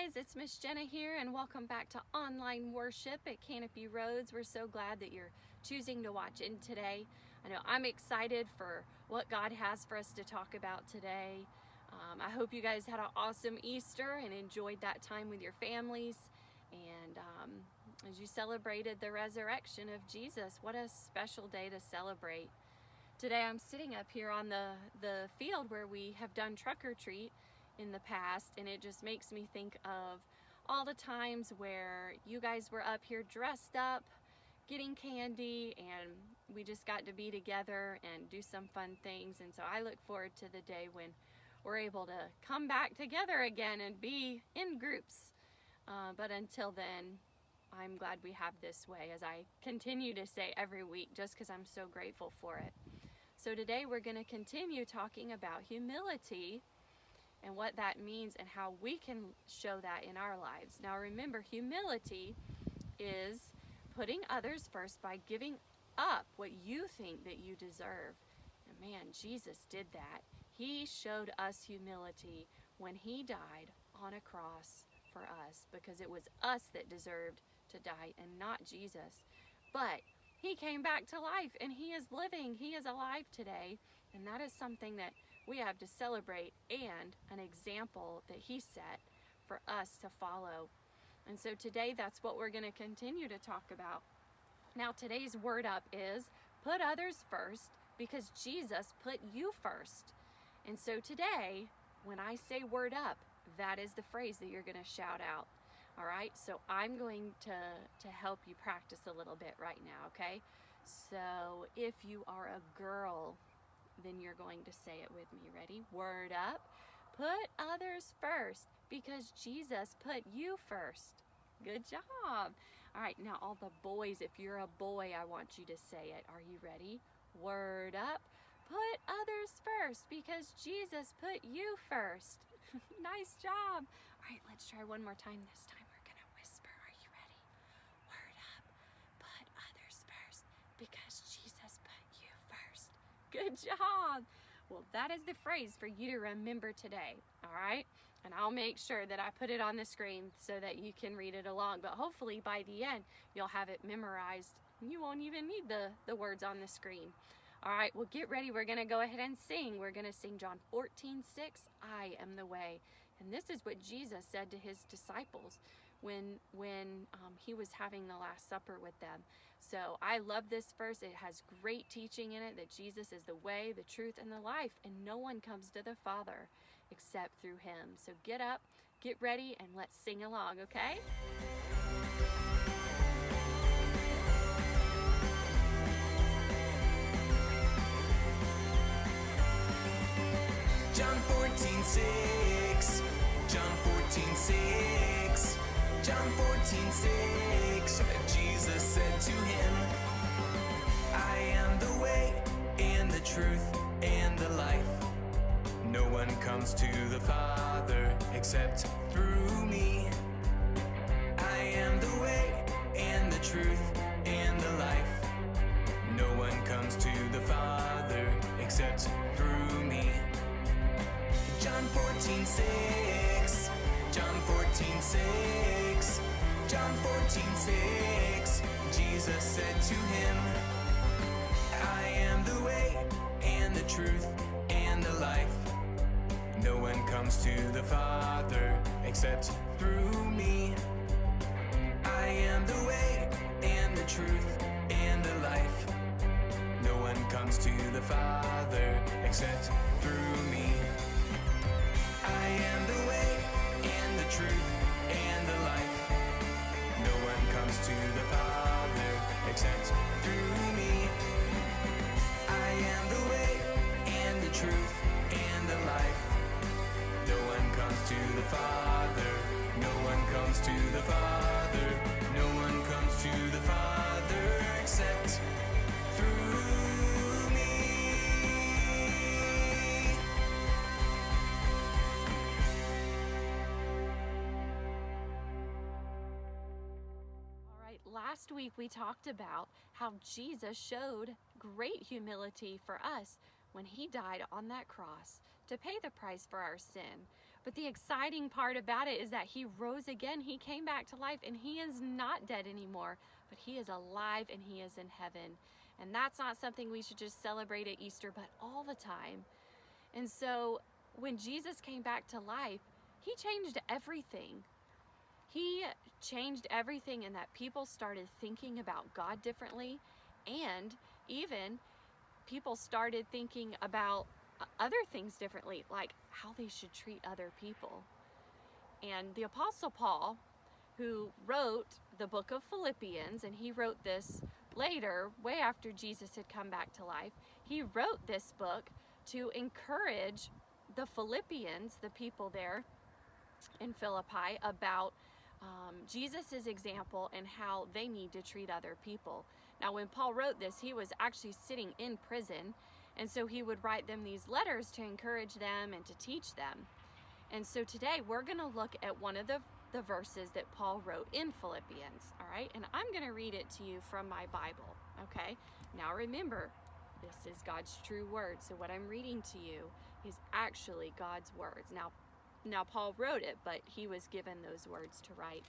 guys, it's Miss Jenna here, and welcome back to online worship at Canopy Roads. We're so glad that you're choosing to watch in today. I know I'm excited for what God has for us to talk about today. I hope you guys had an awesome Easter and enjoyed that time with your families. And as you celebrated the resurrection of Jesus, what a special day to celebrate. Today I'm sitting up here on the field where we have done Truck or Treat in the past, and it just makes me think of all the times where you guys were up here dressed up, getting candy, and we just got to be together and do some fun things. And so I look forward to the day when we're able to come back together again and be in groups. But until then, I'm glad we have this way, as I continue to say every week, just because I'm so grateful for it. So today we're going to continue talking about humility and what that means and how we can show that in our lives. Now remember, humility is putting others first by giving up what you think that you deserve. And man, Jesus did that. He showed us humility when he died on a cross for us, because it was us that deserved to die and not Jesus. But he came back to life, and he is living, he is alive today, and that is something that we have to celebrate, and an example that he set for us to follow. And so today, that's what we're going to continue to talk about. Now today's word up is put others first, because Jesus put you first. And so today, when I say word up, that is the phrase that you're going to shout out. All right, so I'm going to help you practice a little bit right now, okay? So if you are a girl, then you're going to say it with me. Ready? Word up. Put others first, because Jesus put you first. Good job. All right, now all the boys, if you're a boy, I want you to say it. Are you ready? Word up. Put others first, because Jesus put you first. Nice job. All right, let's try one more time. This time we're going to whisper. Are you ready? Word up. Put others first, because Jesus put you first. Good job. Well, that is the phrase for you to remember today, all right? And I'll make sure that I put it on the screen so that you can read it along. But hopefully by the end, you'll have it memorized. You won't even need the words on the screen. All right, well, get ready. We're going to go ahead and sing. We're going to sing John 14:6, I am the way. And this is what Jesus said to his disciples when he was having the Last Supper with them. So I love this verse. It has great teaching in it that Jesus is the way, the truth, and the life, and no one comes to the Father except through him. So get up, get ready, and let's sing along, okay? John 14:6, John 14:6, John 14:6, Jesus said to him, I am the way and the truth and the life. No one comes to the Father except through me. I am the way and the truth and the life. No one comes to the Father except through me. John 14:6, John 14:6, John 14:6, Jesus said to him, I am the way and the truth and the life. No one comes to the Father except through me. I am the way and the truth and the life. No one comes to the Father except through me. I am the way and the truth and the life. No one comes to the Father except through me. I am the way and the truth and the life. No one comes to the Father. No one comes to the Father. No one comes to the Father except through me. Last week we talked about how Jesus showed great humility for us when he died on that cross to pay the price for our sin. But the exciting part about it is that he rose again. He came back to life, and he is not dead anymore, but he is alive and he is in heaven. And that's not something we should just celebrate at Easter, but all the time. And so when Jesus came back to life, he changed everything. He changed everything in that people started thinking about God differently, and even people started thinking about other things differently, like how they should treat other people. And the Apostle Paul, who wrote the book of Philippians, and he wrote this later, way after Jesus had come back to life, he wrote this book to encourage the Philippians, the people there in Philippi, about Jesus' example and how they need to treat other people. Now, when Paul wrote this, he was actually sitting in prison, and so he would write them these letters to encourage them and to teach them. And so today we're going to look at one of the verses that Paul wrote in Philippians, all right? And I'm going to read it to you from my Bible, okay? Now remember, this is God's true word, so what I'm reading to you is actually God's words. Now Paul wrote it, but he was given those words to write.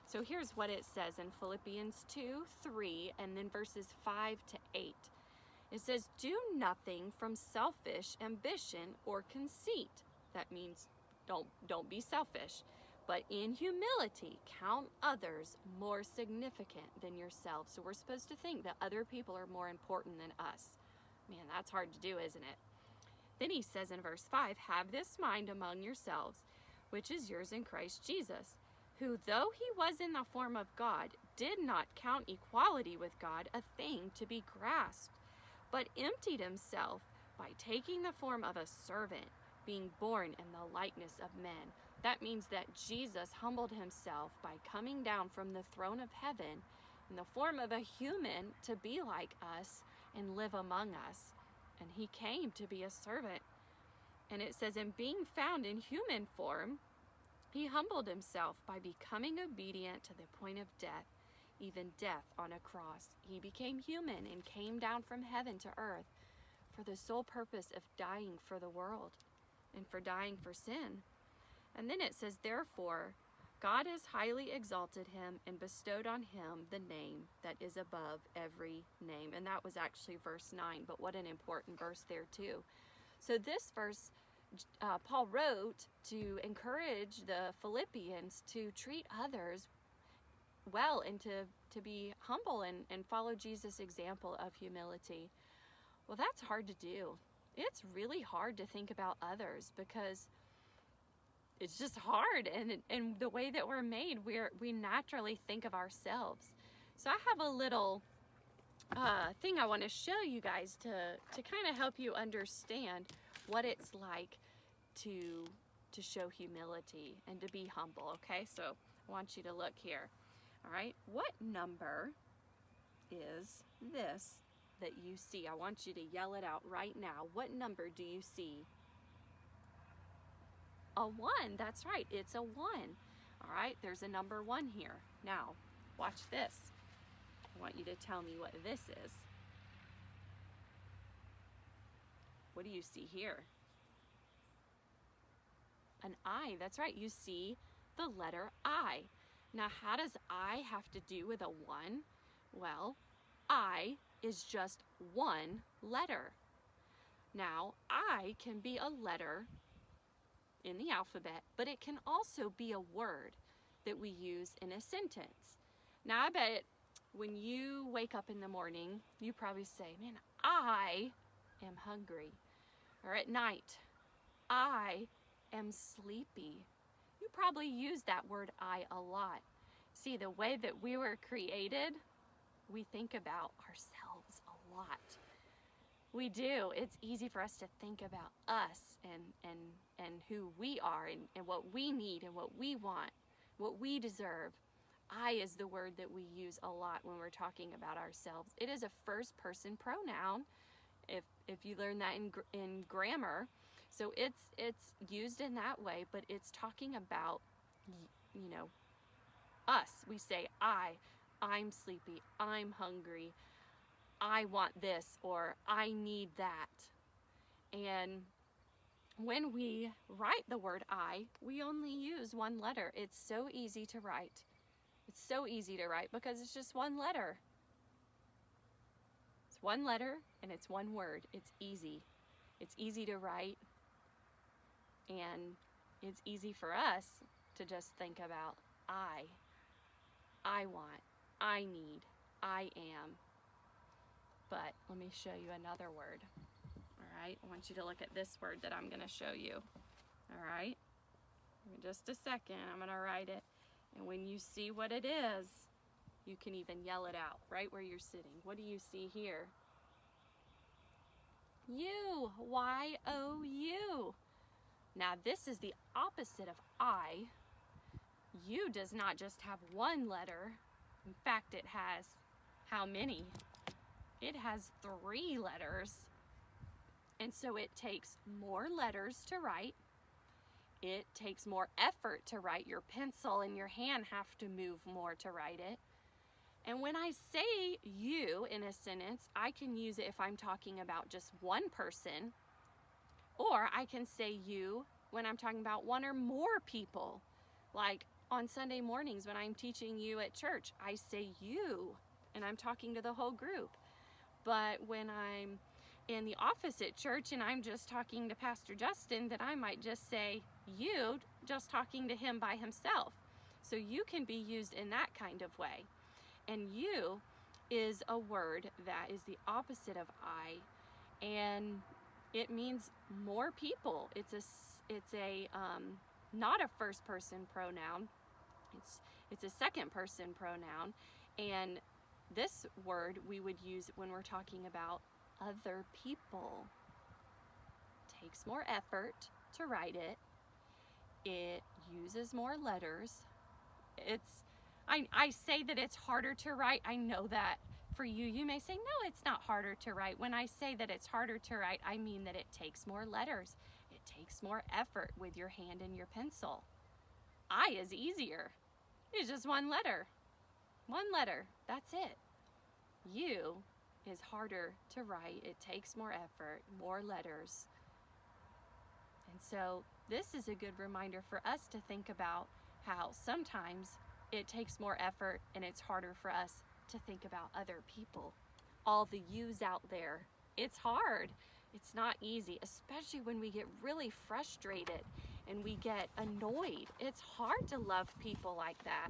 So here's what it says in Philippians 2:3, and then verses 5 to 8. It says, "Do nothing from selfish ambition or conceit." That means don't be selfish. "But in humility, count others more significant than yourselves." So we're supposed to think that other people are more important than us. Man, that's hard to do, isn't it? Then he says in verse 5, "Have this mind among yourselves, which is yours in Christ Jesus, who, though he was in the form of God, did not count equality with God a thing to be grasped, but emptied himself by taking the form of a servant, being born in the likeness of men." That means that Jesus humbled himself by coming down from the throne of heaven in the form of a human to be like us and live among us. And he came to be a servant. And it says, "And being found in human form, he humbled himself by becoming obedient to the point of death, even death on a cross." He became human and came down from heaven to earth for the sole purpose of dying for the world and for dying for sin. And then it says, "Therefore, God has highly exalted him and bestowed on him the name that is above every name." And that was actually verse 9, but what an important verse there too. So this verse, Paul wrote to encourage the Philippians to treat others well and to be humble and follow Jesus' example of humility. Well, that's hard to do. It's really hard to think about others because it's just hard, and the way that we're made, we naturally think of ourselves. So I have a little thing I want to show you guys to kind of help you understand what it's like to show humility and to be humble, okay? So I want you to look here, all right? What number is this that you see? I want you to yell it out right now. What number do you see? A 1, that's right, it's a 1. All right, there's a number 1 here. Now, watch this. I want you to tell me what this is. What do you see here? An I, that's right, you see the letter I. Now, how does I have to do with a 1? Well, I is just one letter. Now, I can be a letter in the alphabet, but it can also be a word that we use in a sentence. Now, I bet when you wake up in the morning, you probably say, "Man, I am hungry." Or at night, "I am sleepy." You probably use that word I a lot. See, the way that we were created, we think about ourselves a lot. We do. It's easy for us to think about us and who we are and what we need and what we want, what we deserve. I is the word that we use a lot when we're talking about ourselves. It is a first person pronoun, if you learn that in grammar. So it's used in that way, but it's talking about, us. We say I'm sleepy, I'm hungry, I want this, or I need that. And when we write the word I, we only use one letter. It's so easy to write. It's so easy to write because it's just one letter. It's one letter and it's one word. It's easy. It's easy to write, and it's easy for us to just think about I want, I need, I am. But let me show you another word. All right, I want you to look at this word that I'm going to show you. All right, in just a second, I'm going to write it. And when you see what it is, you can even yell it out right where you're sitting. What do you see here? You, Y-O-U. Now this is the opposite of I. U does not just have one letter. In fact, it has how many? It has 3 letters. And so it takes more letters to write. It takes more effort to write. Your pencil and your hand have to move more to write it. And when I say you in a sentence, I can use it if I'm talking about just one person, or I can say you when I'm talking about one or more people. Like on Sunday mornings when I'm teaching you at church, I say you, and I'm talking to the whole group. But when I'm in the office at church and I'm just talking to Pastor Justin, then I might just say you, just talking to him by himself. So you can be used in that kind of way. And you is a word that is the opposite of I, and it means more people. It's a not a first person pronoun. It's a second person pronoun, and this word we would use when we're talking about other people. It takes more effort to write it. It uses more letters. I say that it's harder to write. I know that for you, you may say, no, it's not harder to write. When I say that it's harder to write, I mean that it takes more letters. It takes more effort with your hand and your pencil. I is easier. It's just one letter. One letter. That's it. You is harder to write. It takes more effort, more letters. And so this is a good reminder for us to think about how sometimes it takes more effort and it's harder for us to think about other people. All the yous out there. It's hard. It's not easy, especially when we get really frustrated and we get annoyed. It's hard to love people like that.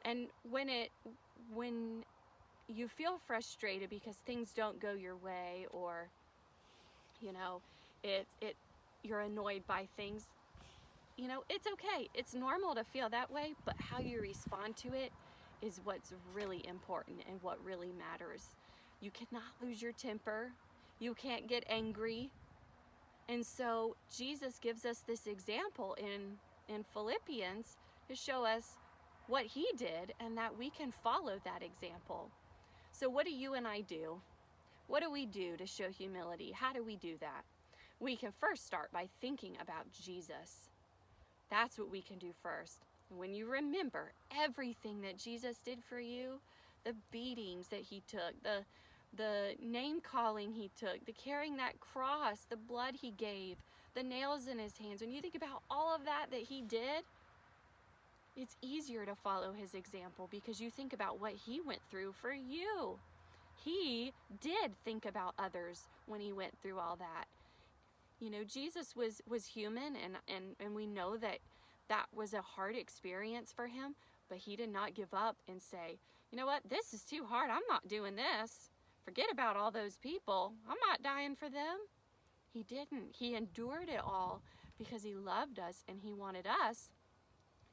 And when you feel frustrated because things don't go your way, or you're annoyed by things, it's okay. It's normal to feel that way, but how you respond to it is what's really important and what really matters. You cannot lose your temper. You can't get angry. And so Jesus gives us this example in Philippians to show us what he did and that we can follow that example. So what do you and I do? What do we do to show humility? How do we do that? We can first start by thinking about Jesus. That's what we can do first. When you remember everything that Jesus did for you, the beatings that he took, the name calling he took, the carrying that cross, the blood he gave, the nails in his hands, when you think about all of that he did, it's easier to follow his example because you think about what he went through for you. He did think about others when he went through all that. Jesus was human, and we know that was a hard experience for him, but he did not give up and say, you know what, this is too hard, I'm not doing this. Forget about all those people. I'm not dying for them. He didn't. He endured it all because he loved us and he wanted us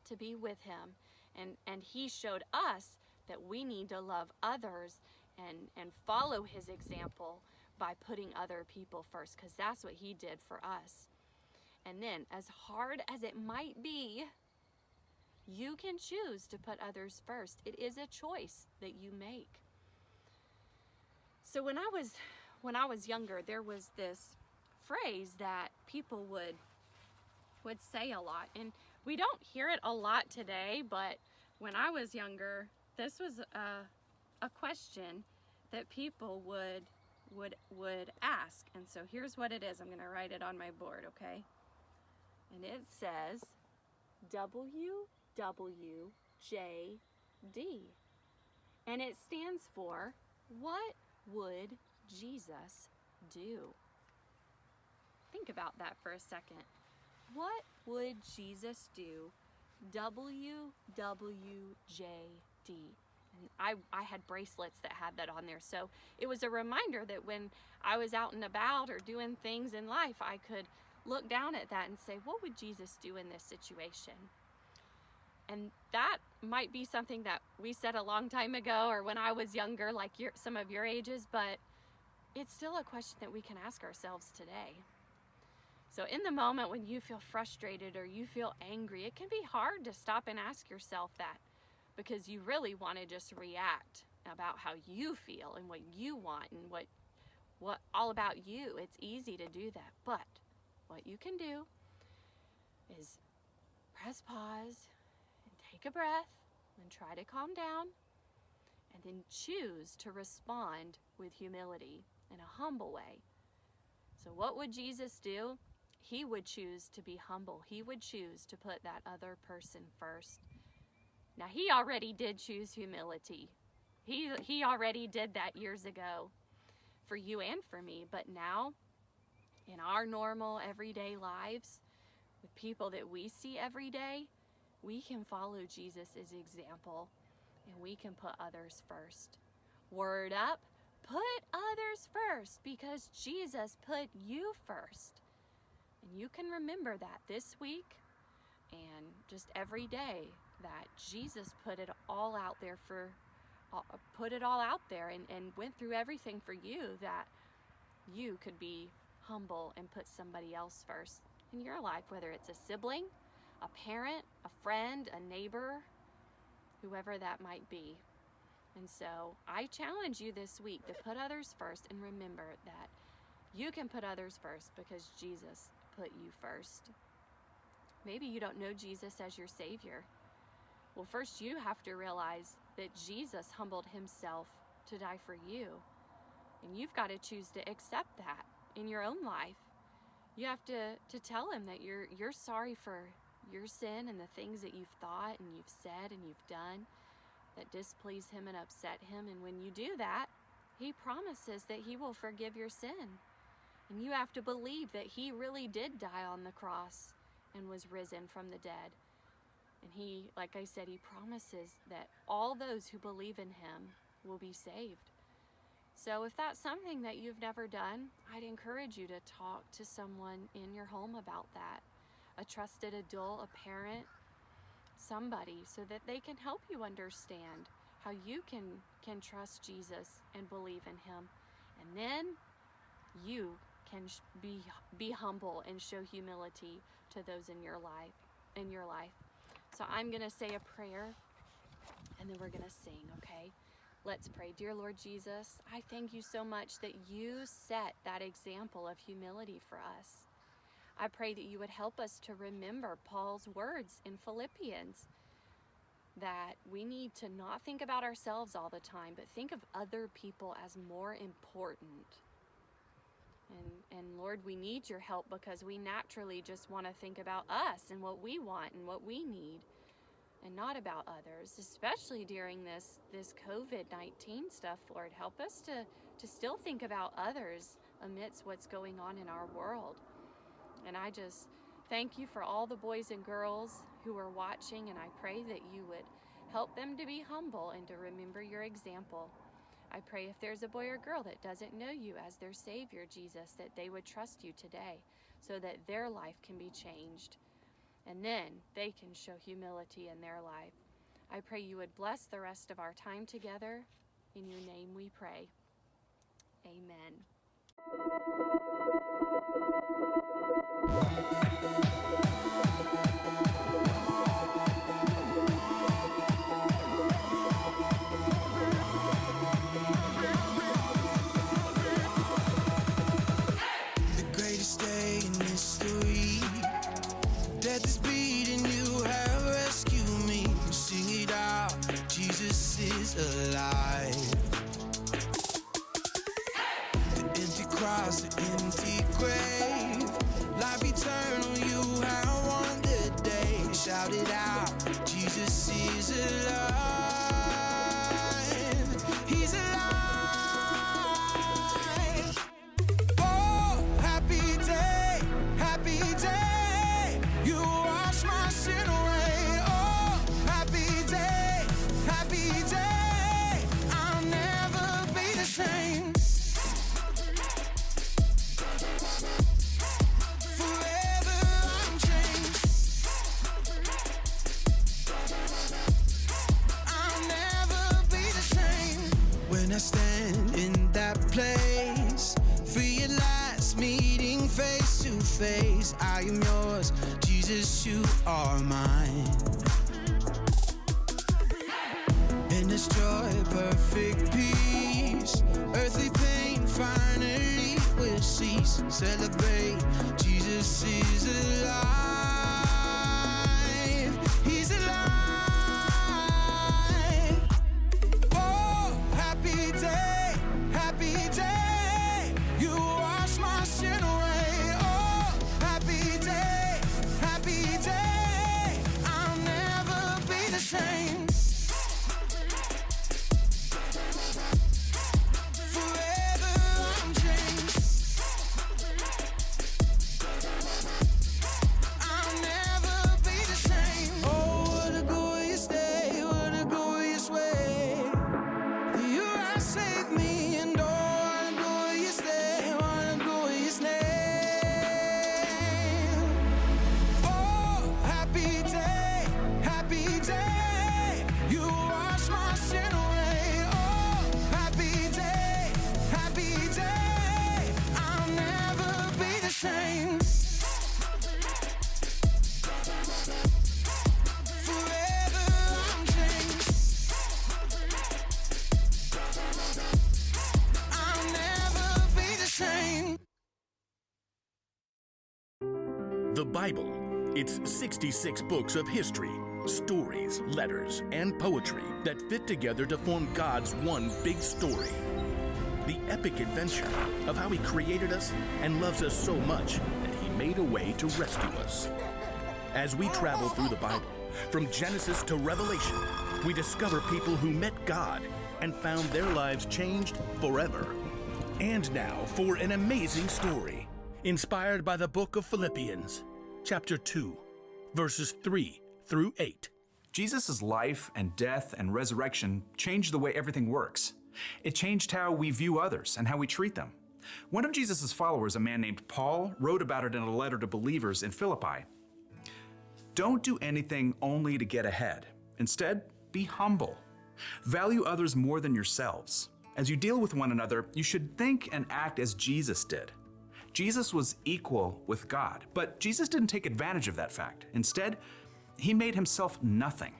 to be with him. And he showed us that we need to love others and follow his example by putting other people first, because that's what he did for us. And then, as hard as it might be, you can choose to put others first. It is a choice that you make. So when I was younger, there was this phrase that people would say a lot, and we don't hear it a lot today, but when I was younger, this was a question that people would would ask. And so here's what it is. I'm going to write it on my board, okay? And it says WWJD. And it stands for, what would Jesus do? Think about that for a second. What would Jesus do? WWJD. And I had bracelets that had that on there. So it was a reminder that when I was out and about or doing things in life, I could look down at that and say, what would Jesus do in this situation? And that might be something that we said a long time ago or when I was younger, like some of your ages, but it's still a question that we can ask ourselves today. So in the moment when you feel frustrated or you feel angry, it can be hard to stop and ask yourself that, because you really want to just react about how you feel and what you want and what all about you. It's easy to do that, but what you can do is press pause and take a breath and try to calm down, and then choose to respond with humility in a humble way. So what would Jesus do? He would choose to be humble. He would choose to put that other person first. Now, he already did choose humility. He already did that years ago for you and for me. But now, in our normal everyday lives, with people that we see every day, we can follow Jesus' example, and we can put others first. Word up, put others first, because Jesus put you first. And you can remember that this week and just every day, that Jesus put it all out there and went through everything for you, that you could be humble and put somebody else first in your life, whether it's a sibling, a parent, a friend, a neighbor, whoever that might be. And so I challenge you this week to put others first, and remember that you can put others first because Jesus put you first. Maybe you don't know Jesus as your Savior. Well, first you have to realize that Jesus humbled himself to die for you. And you've got to choose to accept that in your own life. You have to tell him that you're sorry for your sin and the things that you've thought and you've said and you've done that displease him and upset him. And when you do that, he promises that he will forgive your sin. And you have to believe that he really did die on the cross and was risen from the dead. And he, like I said, he promises that all those who believe in him will be saved. So if that's something that you've never done, I'd encourage you to talk to someone in your home about that. A trusted adult, a parent, somebody, so that they can help you understand how you can trust Jesus and believe in him. And then you can be humble and show humility to those in your life. So I'm going to say a prayer, and then we're going to sing, okay? Let's pray. Dear Lord Jesus, I thank you so much that you set that example of humility for us. I pray that you would help us to remember Paul's words in Philippians, that we need to not think about ourselves all the time, but think of other people as more important. And Lord, we need your help, because we naturally just want to think about us and what we want and what we need, and not about others, especially during this COVID-19 stuff. Lord, help us to still think about others amidst what's going on in our world. And I just thank you for all the boys and girls who are watching, and I pray that you would help them to be humble and to remember your example. I pray if there's a boy or girl that doesn't know you as their Savior, Jesus, that they would trust you today so that their life can be changed. And then they can show humility in their life. I pray you would bless the rest of our time together. In your name we pray. Amen. The greatest day in history. Death is beating, you have rescued me. Sing it out, Jesus is alive. The face. I am yours, Jesus, you are mine. In this joy, perfect peace, earthly pain finally will cease. Celebrate, Jesus is alive. He's alive. Oh, happy day, happy day. You wash my sin away. Oh, happy day, happy day. I'll never be the same. Forever I'm changed. I'll never be the same. Oh, what a glorious day, what a glorious way. You have saved me, and oh, what a glorious day, what a glorious name. Oh, happy day, happy day. You wash my sin away. Oh, happy day, happy day. I'll never be the same. Forever I'm changed. I'll never be the same. The Bible. It's 66 books of history, stories, letters, and poetry that fit together to form God's one big story. The epic adventure of how He created us and loves us so much that He made a way to rescue us. As we travel through the Bible, from Genesis to Revelation, we discover people who met God and found their lives changed forever. And now for an amazing story, inspired by the book of Philippians, chapter 2, verses 3 through 8. Jesus' life and death and resurrection changed the way everything works. It changed how we view others and how we treat them. One of Jesus' followers, a man named Paul, wrote about it in a letter to believers in Philippi. Don't do anything only to get ahead. Instead, be humble. Value others more than yourselves. As you deal with one another, you should think and act as Jesus did. Jesus was equal with God, but Jesus didn't take advantage of that fact. Instead, He made Himself nothing.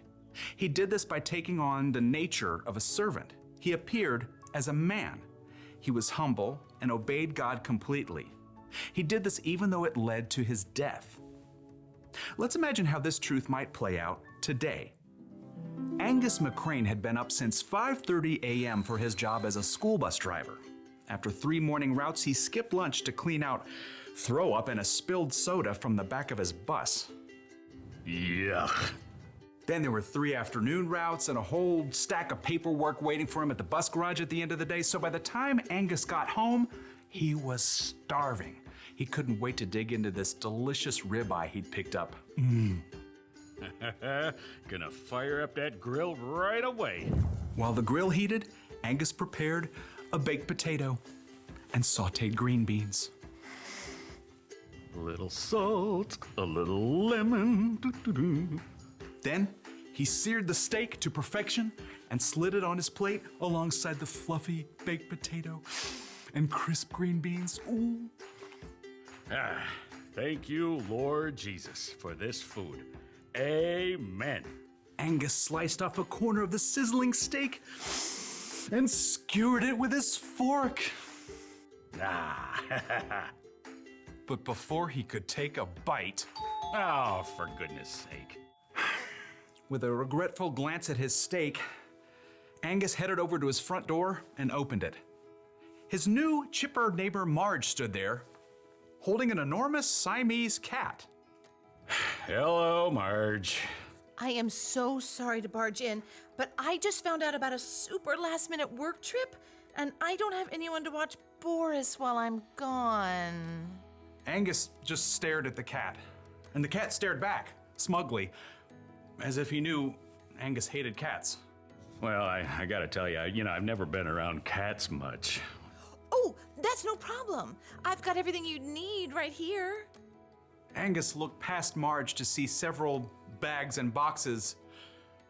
He did this by taking on the nature of a servant. He appeared as a man. He was humble and obeyed God completely. He did this even though it led to His death. Let's imagine how this truth might play out today. Angus McCrane had been up since 5:30 a.m. for his job as a school bus driver. After 3 morning routes, he skipped lunch to clean out throw up and a spilled soda from the back of his bus. Yuck. Then there were 3 afternoon routes and a whole stack of paperwork waiting for him at the bus garage at the end of the day. So by the time Angus got home, he was starving. He couldn't wait to dig into this delicious ribeye he'd picked up. Gonna fire up that grill right away. While the grill heated, Angus prepared a baked potato and sautéed green beans. A little salt, a little lemon. Doo-doo-doo. Then he seared the steak to perfection and slid it on his plate alongside the fluffy baked potato and crisp green beans. Ooh. Thank you, Lord Jesus, for this food. Amen. Angus sliced off a corner of the sizzling steak and skewered it with his fork. But before he could take a bite, Oh, for goodness sake. with a regretful glance at his steak, Angus headed over to his front door and opened it. His new, chipper neighbor Marge stood there, holding an enormous Siamese cat. Hello, Marge. I am so sorry to barge in, but I just found out about a super last-minute work trip, and I don't have anyone to watch Boris while I'm gone. Angus just stared at the cat, and the cat stared back, smugly, as if he knew Angus hated cats. Well, I gotta tell you, I've never been around cats much. Oh, that's no problem. I've got everything you need right here. Angus looked past Marge to see several bags and boxes,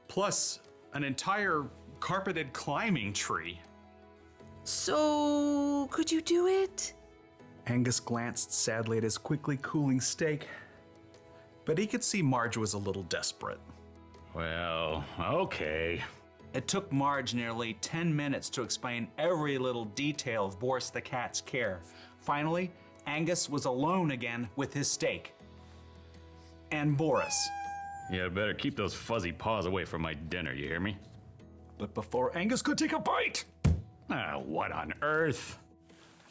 plus an entire carpeted climbing tree. So, could you do it? Angus glanced sadly at his quickly cooling steak, but he could see Marge was a little desperate. Well, okay. It took Marge nearly 10 minutes to explain every little detail of Boris the cat's care. Finally, Angus was alone again with his steak. And Boris. Yeah, better keep those fuzzy paws away from my dinner, you hear me? But before Angus could take a bite, What on earth?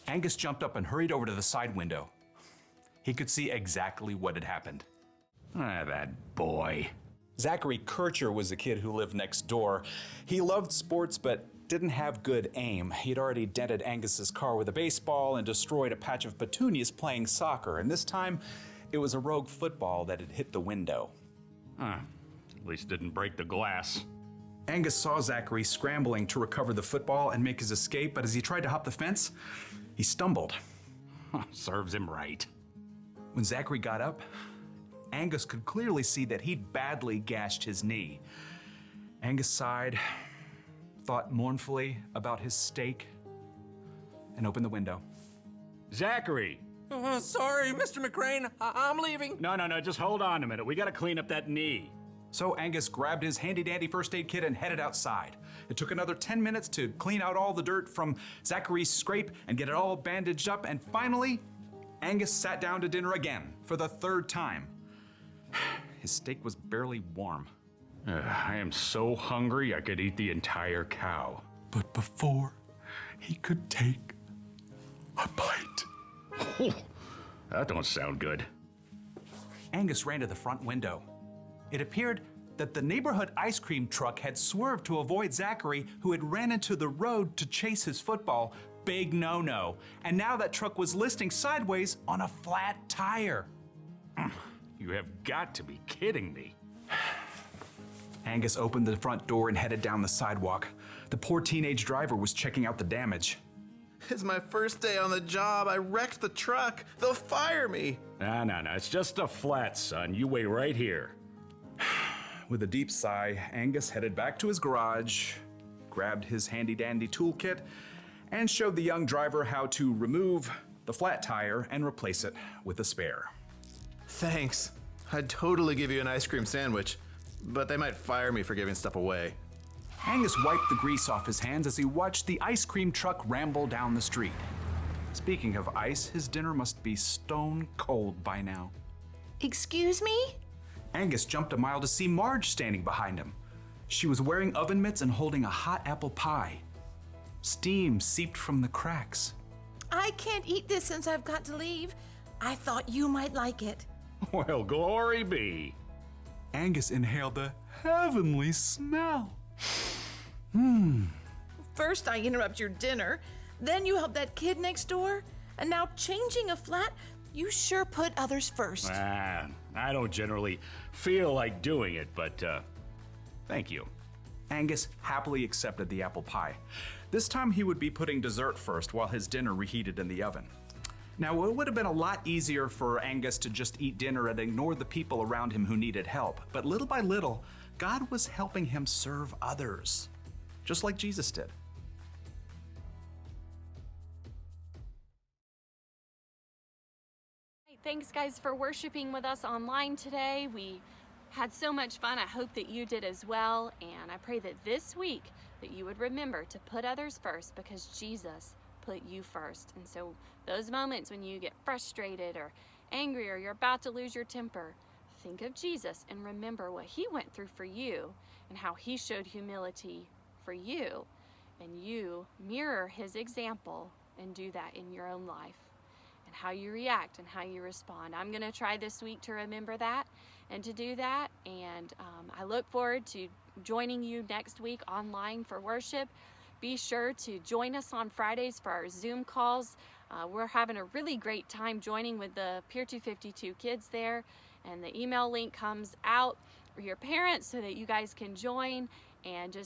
Angus jumped up and hurried over to the side window. He could see exactly what had happened. That boy. Zachary Kircher was the kid who lived next door. He loved sports but didn't have good aim. He'd already dented Angus's car with a baseball and destroyed a patch of petunias playing soccer, and this time it was a rogue football that had hit the window. At least didn't break the glass. Angus saw Zachary scrambling to recover the football and make his escape, but as he tried to hop the fence, he stumbled. Serves him right. When Zachary got up, Angus could clearly see that he'd badly gashed his knee. Angus sighed, thought mournfully about his steak, and opened the window. Zachary! Sorry, Mr. McCrane. I'm leaving. No, just hold on a minute. We gotta clean up that knee. So Angus grabbed his handy-dandy first aid kit and headed outside. It took another 10 minutes to clean out all the dirt from Zachary's scrape and get it all bandaged up, and finally, Angus sat down to dinner again for the third time. His steak was barely warm. I am so hungry I could eat the entire cow. But before he could take a bite, That don't sound good. Angus ran to the front window. It appeared that the neighborhood ice cream truck had swerved to avoid Zachary, who had ran into the road to chase his football. Big no-no. And now that truck was listing sideways on a flat tire. You have got to be kidding me. Angus opened the front door and headed down the sidewalk. The poor teenage driver was checking out the damage. It's my first day on the job. I wrecked the truck. They'll fire me. No, it's just a flat, son. You wait right here. With a deep sigh, Angus headed back to his garage, grabbed his handy-dandy toolkit, and showed the young driver how to remove the flat tire and replace it with a spare. Thanks. I'd totally give you an ice cream sandwich, but they might fire me for giving stuff away. Angus wiped the grease off his hands as he watched the ice cream truck ramble down the street. Speaking of ice, his dinner must be stone cold by now. Excuse me? Angus jumped a mile to see Marge standing behind him. She was wearing oven mitts and holding a hot apple pie. Steam seeped from the cracks. I can't eat this since I've got to leave. I thought you might like it. Well, glory be. Angus inhaled the heavenly smell. First I interrupt your dinner, then you help that kid next door, and now changing a flat, you sure put others first. I don't generally feel like doing it, but thank you. Angus happily accepted the apple pie. This time he would be putting dessert first while his dinner reheated in the oven. Now, it would have been a lot easier for Angus to just eat dinner and ignore the people around him who needed help, but little by little, God was helping him serve others, just like Jesus did. Thanks, guys, for worshiping with us online today. We had so much fun. I hope that you did as well, and I pray that this week that you would remember to put others first, because Jesus put you first. And so those moments when you get frustrated or angry or you're about to lose your temper, think of Jesus and remember what he went through for you and how he showed humility for you, and you mirror his example and do that in your own life, and how you react and how you respond. I'm gonna try this week to remember that and to do that, and I look forward to joining you next week online for worship. Be sure to join us on Fridays for our Zoom calls. We're having a really great time joining with the Pier 252 kids there, and the email link comes out for your parents so that you guys can join, and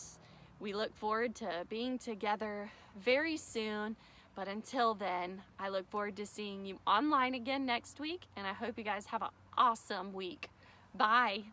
we look forward to being together very soon. But until then, I look forward to seeing you online again next week, and I hope you guys have an awesome week. Bye.